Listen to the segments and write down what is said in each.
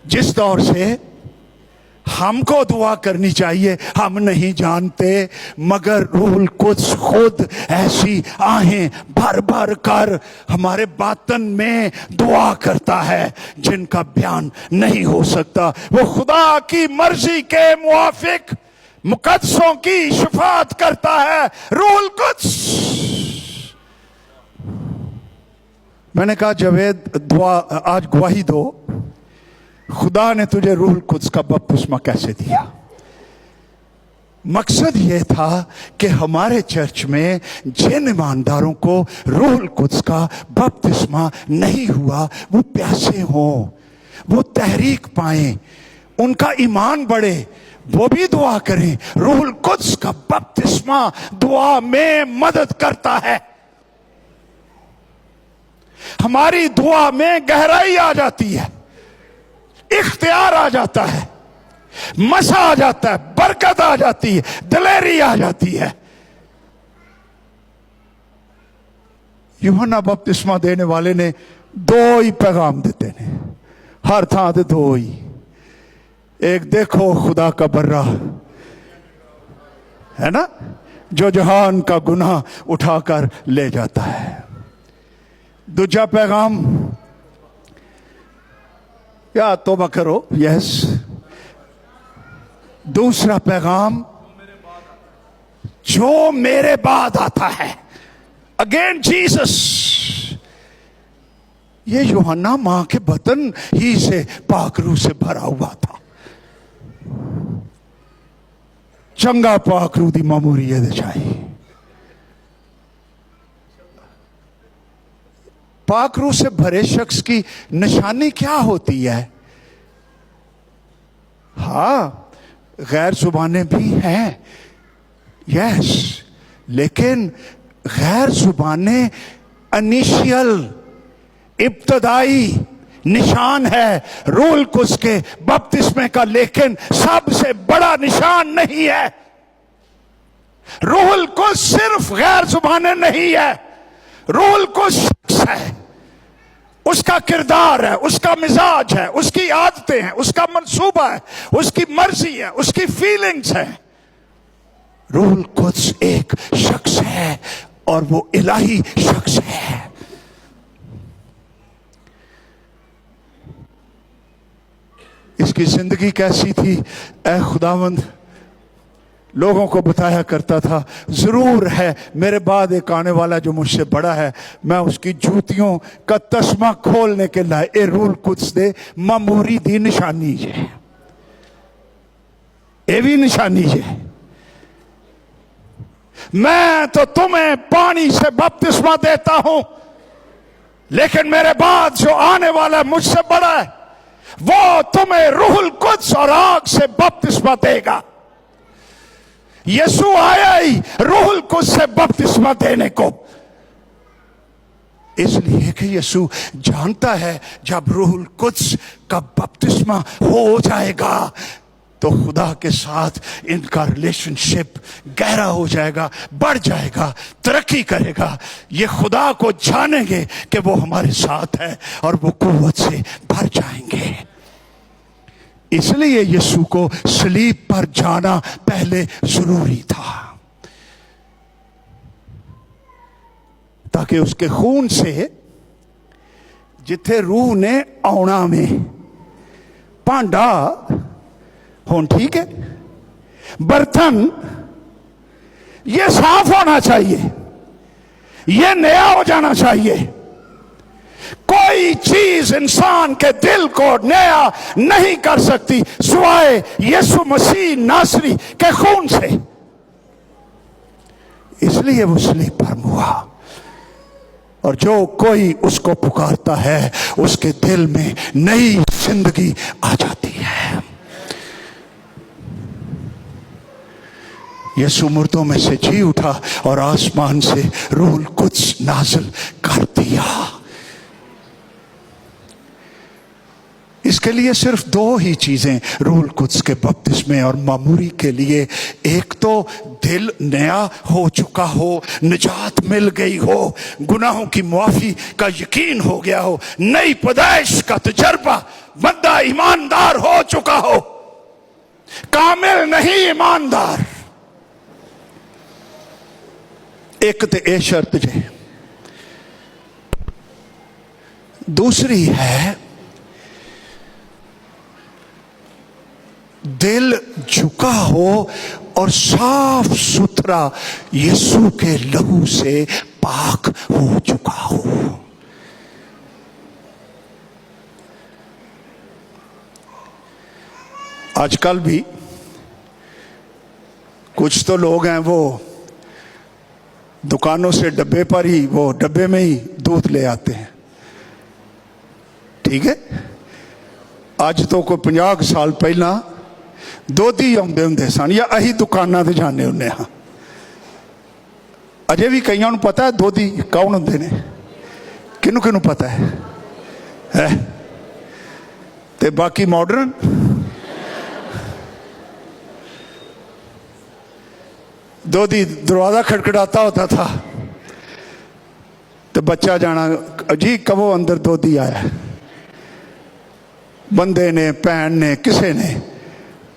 जिस दौर से हमको दुआ करनी चाहिए हम नहीं जानते, मगर रूहुल कुद्स खुद ऐसी आहें भर भर कर हमारे बातन में दुआ करता है जिनका बयान नहीं हो सकता। वो खुदा की मर्जी के मुआफिक मुकद्दसों की शफाअत करता है। रूहुल कुद्स। मैंने कहा जावेद दुआ आज गवाही दो, खुदा ने तुझे रूहुल कुद्स का बपतिस्मा कैसे दिया। मकसद यह था कि हमारे चर्च में जिन ईमानदारों को रूहुल कुद्स का बपतिस्मा नहीं हुआ वो प्यासे हों, वो तहरीक पाएं, उनका ईमान बढ़े, वो भी दुआ करें। रूहुल कुद्स का बपतिस्मा दुआ में मदद करता है। हमारी दुआ में गहराई आ जाती है, इख्तियार आ जाता है, मसा आ जाता है, बरकत आ जाती है, दिलेरी आ जाती है। यूहन्ना बपतिस्मा देने वाले ने दो ही पैगाम देते ने, हर थां ते दो ही। एक देखो खुदा का बर्रा है ना, जो जहान का गुनाह उठाकर ले जाता है। दूसरा पैगाम या तौबा करो, यस। दूसरा पैगाम जो मेरे बाद आता है, अगेन जीसस। ये यूहन्ना मां के बतन ही से पाक रूह से भरा हुआ था। चंगा पाक रूह दी मामूरी ये चाहिए। पाक रूह से भरे शख्स की निशानी क्या होती है? हाँ, गैर जुबानें भी हैं, यस, लेकिन गैर जुबानें इनिशियल इब्तदाई निशान है रूहुल कुद्स के बपतिस्मे का, लेकिन सबसे बड़ा निशान नहीं है। रूहुल कुद्स सिर्फ गैर जुबानें नहीं है, रूहुल कुद्स शख्स है, उसका किरदार है, उसका मिजाज है, उसकी आदतें हैं, उसका मंसूबा है, उसकी मर्जी है, उसकी फीलिंग्स है। रूहुल कुद्स एक शख्स है और वो इलाही शख्स है। इसकी जिंदगी कैसी थी? ऐ खुदावंद, लोगों को बताया करता था, जरूर है मेरे बाद एक आने वाला जो मुझसे बड़ा है, मैं उसकी जूतियों का तस्मा खोलने के लाए ए रूहुल कुद्स दे मामूरी दी निशानी है, ये भी निशानी है। मैं तो तुम्हें पानी से बपतिस्मा देता हूं, लेकिन मेरे बाद जो आने वाला मुझसे बड़ा है वो तुम्हें रूहुल कुद्स और आग से बपतिस्मा देगा। यीशु आया ही रूहुल कुद्स से बपतिस्मा देने को, इसलिए कि यीशु जानता है जब रूहुल कुद्स का बपतिस्मा हो जाएगा तो खुदा के साथ इनका रिलेशनशिप गहरा हो जाएगा, बढ़ जाएगा, तरक्की करेगा। ये खुदा को जानेंगे कि वो हमारे साथ है और वो कुव्वत से भर जाएंगे। इसलिए यीशु को सलीब पर जाना पहले जरूरी था, ताकि उसके खून से जिथे रूह ने आउणा में भांडा होन, ठीक है, बर्तन ये साफ होना चाहिए, ये नया हो जाना चाहिए। कोई चीज इंसान के दिल को नया नहीं कर सकती सिवाय यीशु मसीह नासरी के खून से। इसलिए वो सलीब पर हुआ, और जो कोई उसको पुकारता है उसके दिल में नई जिंदगी आ जाती है। यीशु मुर्दों में से जी उठा और आसमान से रूहुल कुद्स नाज़िल कर दिया। इसके लिए सिर्फ दो ही चीजें रूह कुद्स के बपतिस्मे और मामूरी के लिए, एक तो दिल नया हो चुका हो, निजात मिल गई हो, गुनाहों की मुआफी का यकीन हो गया हो, नई पैदाइश का तजर्बा, बंदा ईमानदार हो चुका हो, कामिल नहीं ईमानदार। एक तो ये शर्त जे, दूसरी है दिल झुका हो और साफ सुथरा यीशु के लहू से पाक हो चुका हो। आजकल भी कुछ तो लोग हैं वो दुकानों से डब्बे पर ही, वो डब्बे में ही दूध ले आते हैं, ठीक है। आज तो कोई 50 साल पहला दोधी आउंदे हुंदे सन, या अही दुकानां ते जाने हुंदे हां। अजे भी कईयां नूं पता है दोधी कौन हुंदे ने, किनू किनू पता है? ते बाकी मॉडर्न दोधी दरवाजा खटखटाता होता था तो बच्चा जाना, जी कहो अंदर दोधी आया। बंदे ने, भैन ने, किसे ने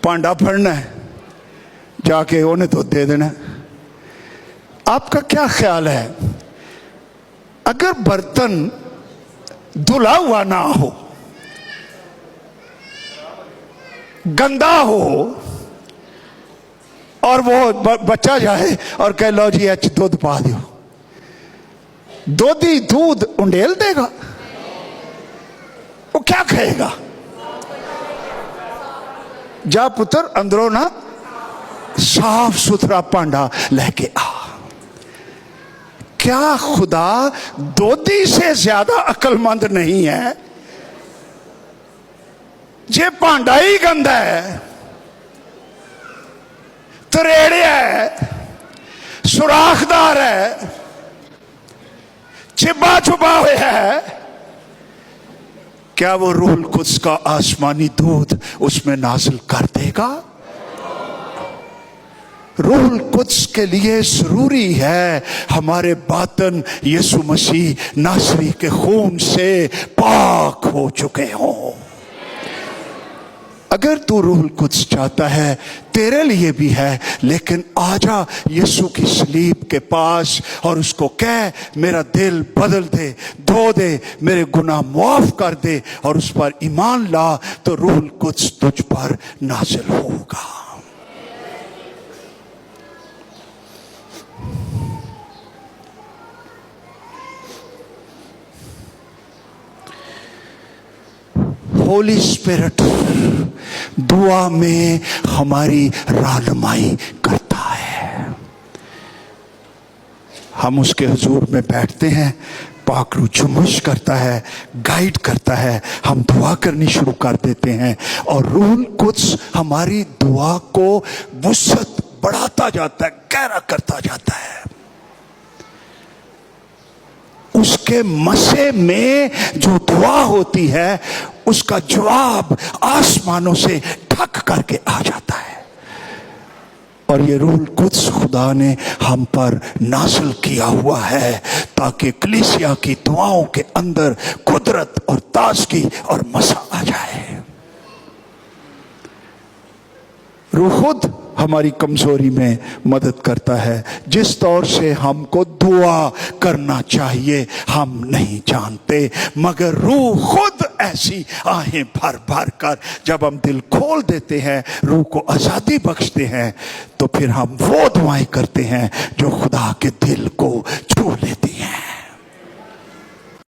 भांडा फड़ना है, जाके उन्हें तो दे देना। आपका क्या ख्याल है, अगर बर्तन धुला हुआ ना हो, गंदा हो, और वो बच्चा जाए और कह लो जी एच दूध पा दो, दोधी दूध उंडेल देगा? वो क्या कहेगा? जा पुत्र अंदरों ना साफ सुथरा पांडा लेके आ। क्या खुदा दोधी से ज्यादा अक्लमंद नहीं है? जे पांडा ही गंदा है, तरेड़िया है, सुराखदार है, चिब्बा छुपा हुआ है, क्या वो रूह कुद्स का आसमानी दूध उसमें नाजिल कर देगा? रूह कुद्स के लिए जरूरी है हमारे बातन यीशु मसीह नासरी के खून से पाक हो चुके हों। अगर तू रूह कुद्स चाहता है, तेरे लिए भी है, लेकिन आजा यीशु की सलीब के पास और उसको कह मेरा दिल बदल दे, धो दे, मेरे गुनाह माफ कर दे, और उस पर ईमान ला, तो रूह कुद्स तुझ पर नाजिल होगा। होली स्पिरिट दुआ में हमारी रहनुमाई करता है। हम उसके हुजूर में बैठते हैं, पाकरू चुमुश करता है, गाइड करता है, हम दुआ करनी शुरू कर देते हैं, और रूह कुद्स हमारी दुआ को वुसअत बढ़ाता जाता है, गहरा करता जाता है। उसके मसे में जो दुआ होती है उसका जवाब आसमानों से ठक करके आ जाता है। और ये रूह कुद्स खुदा ने हम पर नाज़िल किया हुआ है ताकि कलीसिया की दुआओं के अंदर कुदरत और ताजगी और मसा आ जाए। रूह खुद हमारी कमजोरी में मदद करता है। जिस तौर से हमको दुआ करना चाहिए हम नहीं जानते, मगर रूह खुद ऐसी आहें भर भर कर जब हम दिल खोल देते हैं, रूह को आजादी बख्शते हैं, तो फिर हम वो दुआएं करते हैं जो खुदा के दिल को छू लेते